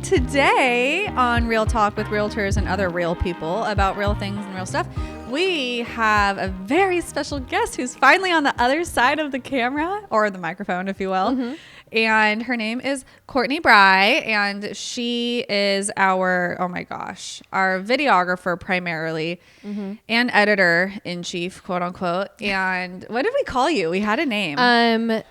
Today on Real Talk with Realtors and other real people about real things and real stuff, we have a very special guest who's finally on the other side of the camera, or the microphone, if you will. And her name is Kortnie Brey, and she is our videographer primarily, and editor-in-chief, quote unquote. And what did we call you? We had a name.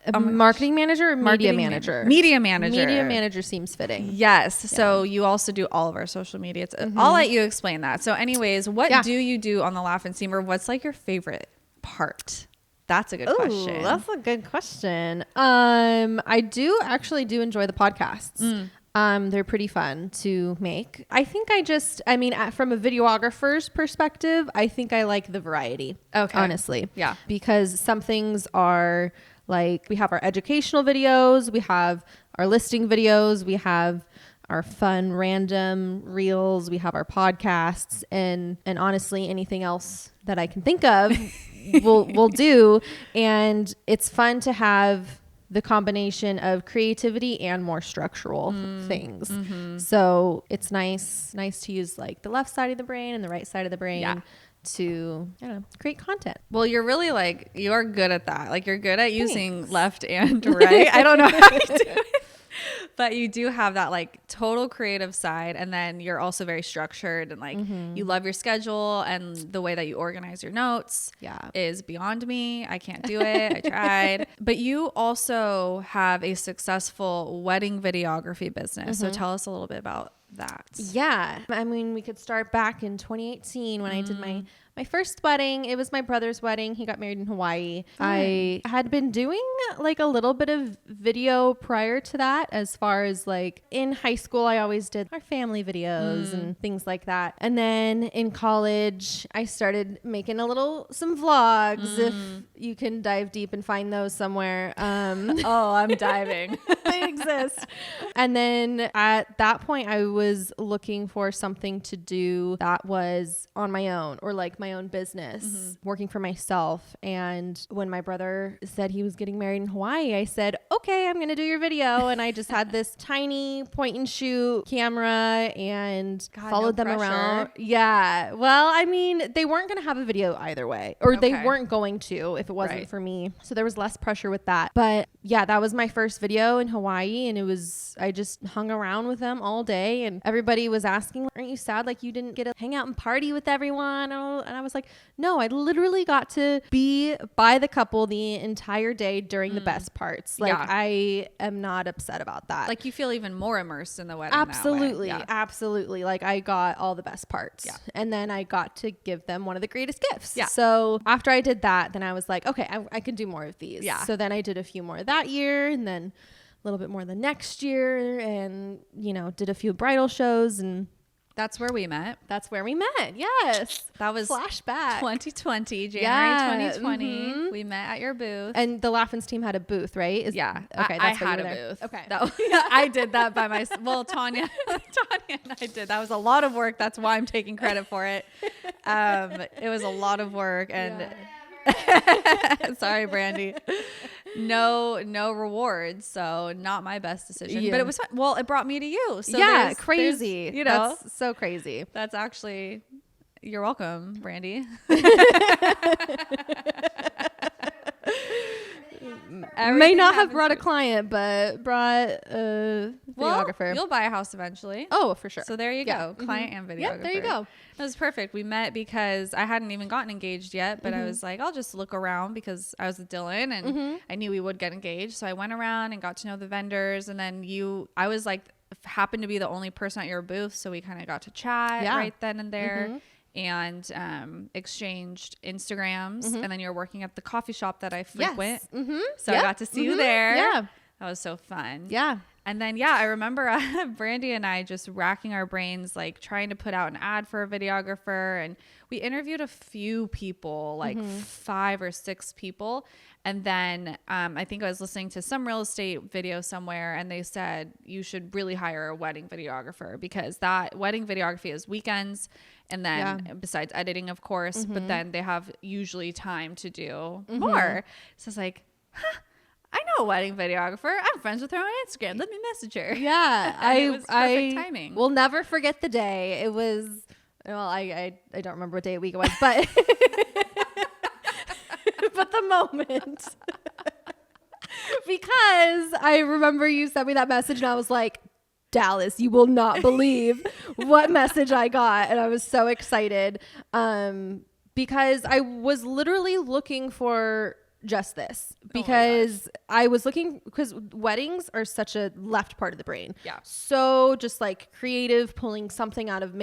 Marketing manager or media manager? Media manager. Media manager seems fitting. Yes. Yeah. So you also do all of our social media. I'll let you explain that. So anyways, what do you do on the Laffins Team, or what's like your favorite part? That's a good question. That's a good question. I do enjoy the podcasts. They're pretty fun to make. I think from a videographer's perspective, I think I like the variety. Okay. Honestly. Yeah. Because some things are like, we have our educational videos, we have our listing videos, we have our fun random reels, we have our podcasts, and honestly anything else that I can think of we'll do. And it's fun to have the combination of creativity and more structural things. So it's nice to use like the left side of the brain and the right side of the brain to create content. Well, you're really you're good at that. Like, you're good at using left and right. I don't know how you do it. But you do have that like total creative side, and then you're also very structured, and you love your schedule, and the way that you organize your notes is beyond me. I can't do it. I tried. But you also have a successful wedding videography business. So tell us a little bit about that. Yeah. I mean, we could start back in 2018 when I did my first wedding. It was my brother's wedding. He got married in Hawaii. I had been doing like a little bit of video prior to that. As far as like in high school, I always did our family videos and things like that. And then in college, I started making some vlogs, if you can dive deep and find those somewhere. Oh, I'm diving. They exist. And then at that point, I was looking for something to do that was on my own, or like my own business, working for myself. And when my brother said he was getting married in Hawaii, I said, okay, I'm going to do your video. And I just had this tiny point and shoot camera and followed them around. Yeah. Well, I mean, they weren't going to have a video either way, or they weren't going to if it wasn't for me. So there was less pressure with that. But yeah, that was my first video in Hawaii. And I just hung around with them all day, and everybody was asking, aren't you sad like you didn't get to hang out and party with everyone? And I was like, no, I literally got to be by the couple the entire day during the best parts. Like, I am not upset about that. Like, you feel even more immersed in the wedding. Absolutely. Absolutely. Like, I got all the best parts. Yeah. And then I got to give them one of the greatest gifts. Yeah. So after I did that, then I was like, okay, I can do more of these. Yeah. So then I did a few more that year, and then a little bit more the next year, and did a few bridal shows. And that's where we met. Yes. That was flashback 2020, January 2020. We met at your booth. And the Laffins Team had a booth, right? Okay. I had a booth. Okay. I did that by myself. Well, Tanya and I did. That was a lot of work. That's why I'm taking credit for it. It was a lot of work, and sorry, Brandy. No rewards, so not my best decision. But it was fun. Well, it brought me to you. So crazy. That's so crazy. That's actually, you're welcome, Brandy. May not have brought a client, but brought a videographer. Well, you'll buy a house eventually. Oh, for sure. So there you go. Client and videographer. Yeah, there you go. It was perfect. We met because I hadn't even gotten engaged yet, but I was like, I'll just look around because I was with Dylan, and I knew we would get engaged. So I went around and got to know the vendors, and then I was like, happened to be the only person at your booth. So we kind of got to chat right then and there. And exchanged Instagrams, and then you're working at the coffee shop that I frequent. So I got to see you there. Yeah, that was so fun. Yeah. And then I remember Brandy and I just racking our brains, like trying to put out an ad for a videographer, and we interviewed a few people, like 5 or 6 people. And then I think I was listening to some real estate video somewhere, and they said you should really hire a wedding videographer, because that wedding videography is weekends. And then besides editing, of course, but then they have usually time to do more. So I was like, I know know a wedding videographer. I'm friends with her on Instagram. Let me message her. Yeah. It was perfect timing. Will never forget the day. It was, well, I don't remember what day of week it was, but, but the moment. Because I remember you sent me that message and I was like, Dallas, you will not believe what message I got. And I was so excited because I was literally looking for just this, because I was looking, because weddings are such a left part of the brain. Yeah. So just like creative, making something out of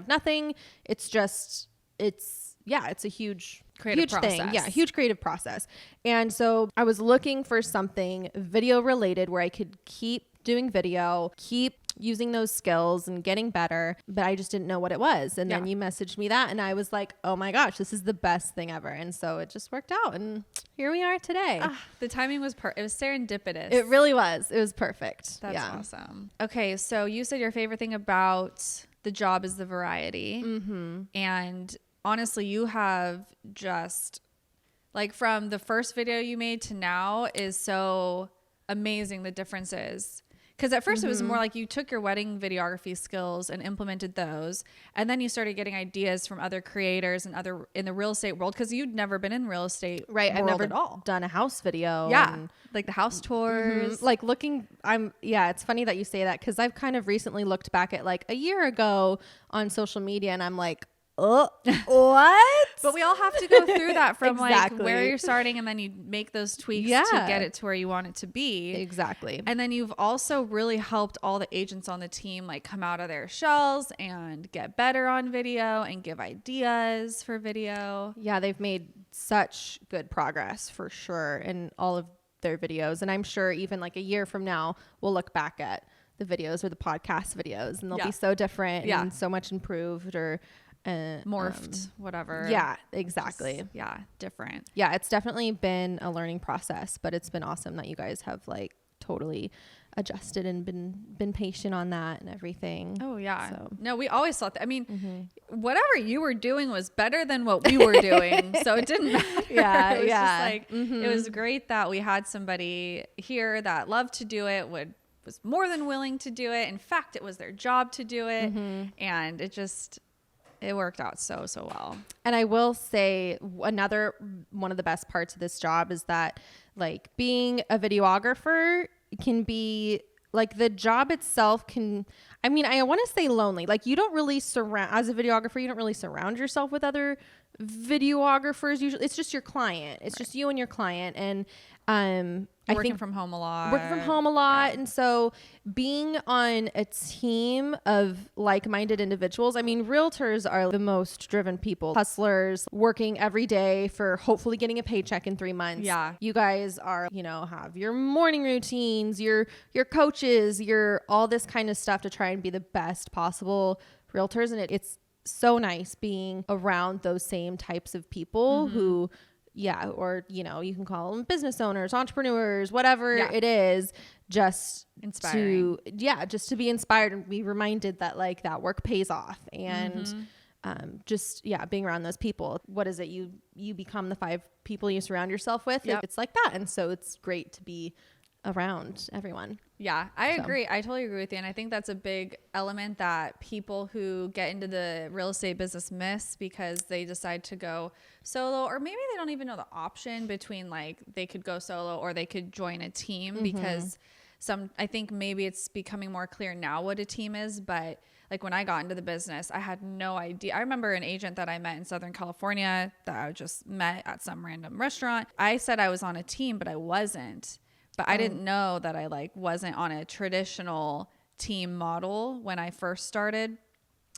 nothing. It's just, it's a huge thing. Yeah. Huge creative process. And so I was looking for something video related where I could keep doing video, keep using those skills and getting better, but I just didn't know what it was. And then you messaged me that and I was like, oh my gosh, this is the best thing ever. And so it just worked out and here we are today. The timing was it was serendipitous. It really was. It was perfect. That's awesome. Okay. So you said your favorite thing about the job is the variety. Mm-hmm. And honestly, you have just like from the first video you made to now is so amazing. The differences. Because at first it was more like you took your wedding videography skills and implemented those. And then you started getting ideas from other creators and other in the real estate world. Because you'd never been in real estate right. world I've never at all. Done a house video. Yeah. And like the house tours. Like it's funny that you say that because I've kind of recently looked back at like a year ago on social media and I'm like, oh, what? But we all have to go through that from like where you're starting and then you make those tweaks to get it to where you want it to be. Exactly. And then you've also really helped all the agents on the team like come out of their shells and get better on video and give ideas for video. Yeah, they've made such good progress for sure in all of their videos. And I'm sure even like a year from now, we'll look back at the videos or the podcast videos and they'll be so different and so much improved or morphed, whatever. Yeah, exactly. Just, different. Yeah, it's definitely been a learning process, but it's been awesome that you guys have like totally adjusted and been patient on that and everything. Oh yeah. So. No, we always thought that. I mean, whatever you were doing was better than what we were doing, so it didn't matter. Yeah, it was just like it was great that we had somebody here that loved to do it, was more than willing to do it. In fact, it was their job to do it, and it worked out so well. And I will say another one of the best parts of this job is that like being a videographer can be like the job itself can, I mean, I want to say lonely. Like you don't really as a videographer, you don't really surround yourself with other videographers. Usually it's just your client. It's just you and your client. And working from home a lot. And so being on a team of like-minded individuals, I mean, realtors are the most driven people, hustlers working every day for hopefully getting a paycheck in 3 months. Yeah. You guys are, have your morning routines, your coaches, your all this kind of stuff to try and be the best possible realtors. And it's so nice being around those same types of people who, or, you can call them business owners, entrepreneurs, whatever it is, just inspiring. Just to be inspired and be reminded that like that work pays off and, being around those people. What is it? You become the 5 people you surround yourself with. Yep. It's like that. And so it's great to be around everyone. Yeah, I agree. I totally agree with you. And I think that's a big element that people who get into the real estate business miss because they decide to go solo, or maybe they don't even know the option between like they could go solo or they could join a team because I think maybe it's becoming more clear now what a team is, but like when I got into the business, I had no idea. I remember an agent that I met in Southern California that I just met at some random restaurant. I said I was on a team, but I wasn't. But I didn't know that I like wasn't on a traditional team model when I first started.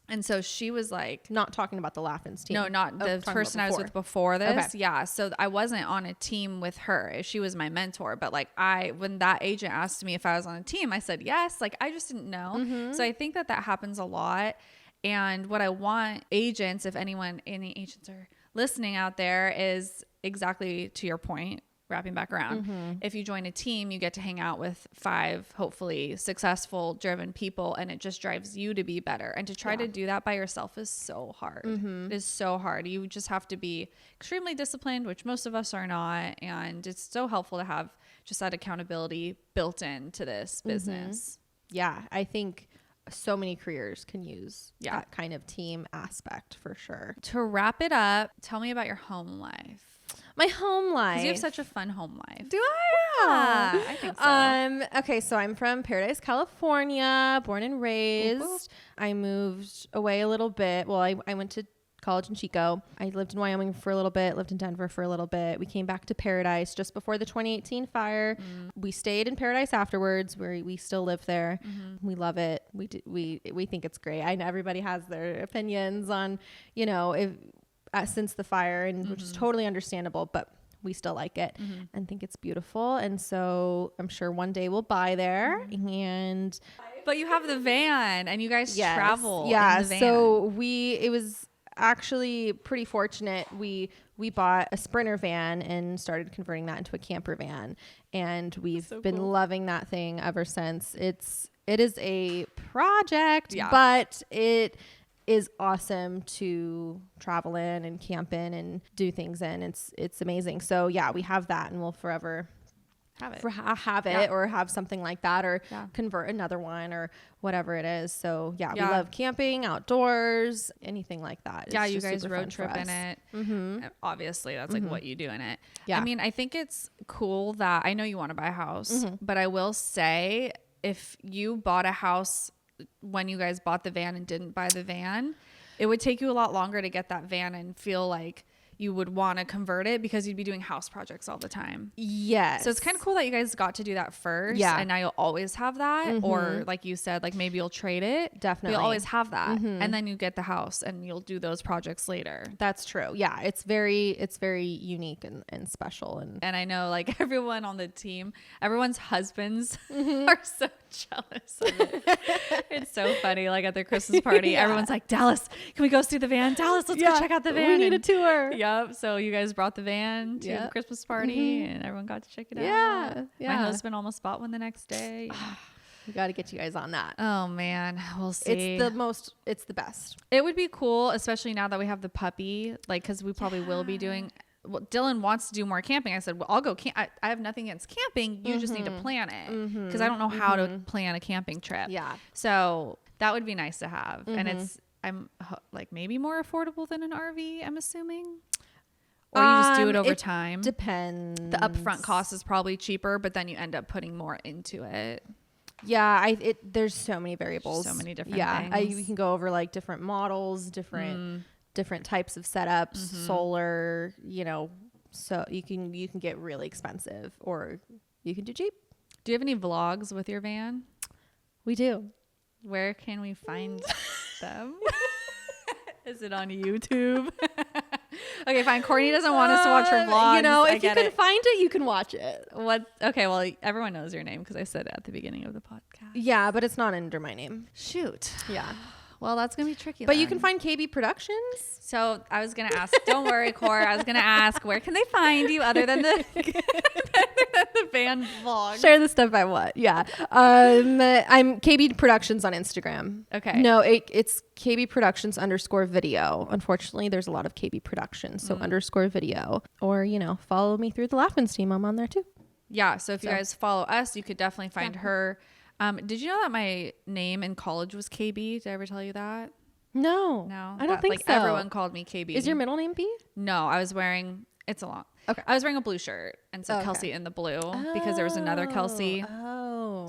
And so she was like, not talking about the Laffins team. No, not the person I was with before this. Okay. Yeah. So I wasn't on a team with her. She was my mentor. But like when that agent asked me if I was on a team, I said yes. Like I just didn't know. So I think that happens a lot. And what I want agents, if any agents are listening out there, is exactly to your point. wrapping back around. If you join a team, you get to hang out with 5 hopefully successful, driven people, and it just drives you to be better. And to try to do that by yourself is so hard. It is so hard. You just have to be extremely disciplined, which most of us are not. And it's so helpful to have just that accountability built into this business. Yeah, I think so many careers can use that kind of team aspect for sure. To wrap it up, tell me about your home life. My home life. 'Cause you have such a fun home life. Do I? Yeah, I think so. Okay, so I'm from Paradise, California, born and raised. I moved away a little bit. Well, I went to college in Chico. I lived in Wyoming for a little bit, lived in Denver for a little bit. We came back to Paradise just before the 2018 fire. We stayed in Paradise afterwards, where we still live there. We love it. We think it's great. I know everybody has their opinions on, you know, if since the fire, and which is totally understandable, but we still like it and think it's beautiful. And so I'm sure one day we'll buy there. And But you have the van, and you guys travel. Yeah. In the van. So it was actually pretty fortunate. We bought a Sprinter van and started converting that into a camper van, and we've been loving that thing ever since. It is a project, but it is awesome to travel in and camp in and do things in. It's amazing. So yeah, we have that, and we'll forever have it or have something like that, or convert another one or whatever it is. So we love camping, outdoors, anything like that. Yeah, you guys road trip in it. Obviously that's like what you do in it. I mean, I think it's cool that I know you want to buy a house, but I will say, if you bought a house when you guys bought the van and didn't buy the van, it would take you a lot longer to get that van and feel like you would want to convert it, because you'd be doing house projects all the time. Yes. So it's kind of cool that you guys got to do that first. Yeah. And now you'll always have that. Or like you said, like maybe you'll trade it. Definitely. You'll always have that. And then you get the house and you'll do those projects later. That's true. Yeah. It's very unique and special. And I know, like, everyone on the team, everyone's husbands are so jealous of it. It's so funny. Like at their Christmas party, everyone's like, Dallas, can we go see the van? Dallas, let's go check out the van. We need a tour. Yep. So you guys brought the van to the Christmas party, and everyone got to check it out. Yeah. My husband almost bought one the next day. We got to get you guys on that. Oh man, we'll see. It's the best. It would be cool, especially now that we have the puppy, like, cause we probably will be doing, well, Dylan wants to do more camping. I said, well, I'll go I have nothing against camping. You just need to plan it. Cause I don't know how to plan a camping trip. Yeah. So that would be nice to have. And I'm like maybe more affordable than an RV, I'm assuming. Or you just do it over time. Depends. The upfront cost is probably cheaper, but then you end up putting more into it. Yeah, there's so many variables. So many different things. We can go over like different models, different types of setups, solar, you know, so you can get really expensive, or you can do cheap. Do you have any vlogs with your van? We do. Where can we find them? Is it on YouTube? Okay, fine. Kortnie doesn't want us to watch her vlogs. You know, if you can find it, you can watch it. What? Okay, well, everyone knows your name because I said it at the beginning of the podcast. Yeah, but it's not under my name. Shoot. Yeah. Well, that's going to be tricky. But you can find KB Productions. So I was going to ask, don't worry, Cor. I was going to ask, where can they find you other than the van vlog? Share the stuff I want. Yeah. I'm KB Productions on Instagram. Okay. No, it's KB Productions _video. Unfortunately, there's a lot of KB Productions. So _video. Or, you know, follow me through the Laffins Team. I'm on there too. Yeah. So if you guys follow us, you could definitely find her. Did you know that my name in college was KB? Did I ever tell you that? No. I don't think so. Everyone called me KB. Is your middle name B? No, I was wearing, it's a long. Okay. I was wearing a blue shirt and so Kelsey in the blue because there was another Kelsey.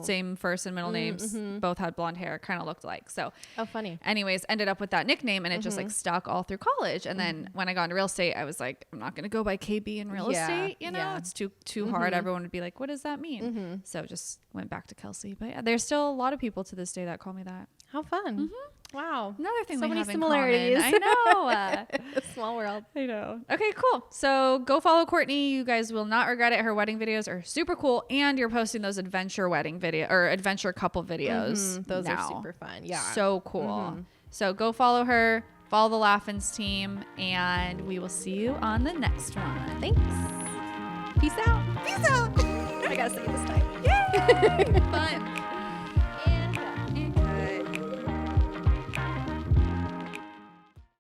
Same first and middle names. Both had blonde hair, kind of looked alike. So, funny. Anyways, ended up with that nickname, and it just like stuck all through college. And then when I got into real estate, I was like, I'm not going to go by KB in real estate. You know, it's too hard. Everyone would be like, what does that mean? So just went back to Kelsey. But yeah, there's still a lot of people to this day that call me that. How fun. Wow. Another thing so we many have similarities. in common. I know. Small world. I know. Okay, cool. So go follow Kortnie. You guys will not regret it. Her wedding videos are super cool. And you're posting those adventure wedding video or adventure couple videos. Those are super fun. Yeah. So cool. So go follow her, follow the Laffins team, and we will see you on the next one. Thanks. Peace out. Peace out. I gotta say it this time. Yay! Fun.